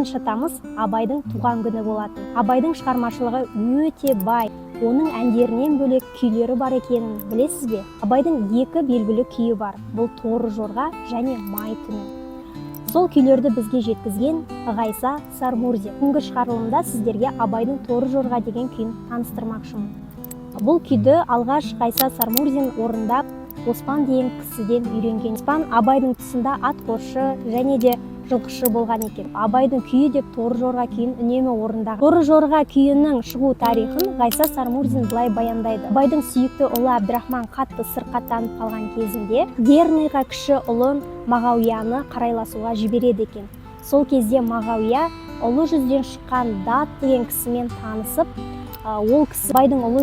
алтыншы тамыз Абайдың туған күні болатын. Абайдың шығармашылығы өте бай. Оның әндерінен бөлек күйлері бар екенін білесіз бе? Абайдың екі белгілі күйі бар. Бұл Торы жорға және Май түні. Сол күйлерді бізге жеткізген Ғайса Сармурзин. Бүгінгі шығарылымда сіздерге Абайдың Торы жорға деген күйін таныстырмақшымын. Бұл күйді алғаш Ғайса Сармурзин орындап, Оспан деген кісіден үйренген. Оспан Абайдың тұсында атқосшы және де жылқышы болған екен. Абайдың күйі деп Торы жорға күйін үнемі орындаған. Торы жорға күйінің шығу тарихын Ғайса Сармурзин былай баяндайды. Абайдың сүйікті ұлы Әбдірахман қатты сырқаттанып қалған кезінде Дерныйға кіші ұлын Мағауияны қарайласуға жібереді екен. Сол кезде Мағауия ұлы жүзден шыққан Дат деген кісімен танысып, ол кісі Абайдың ұлы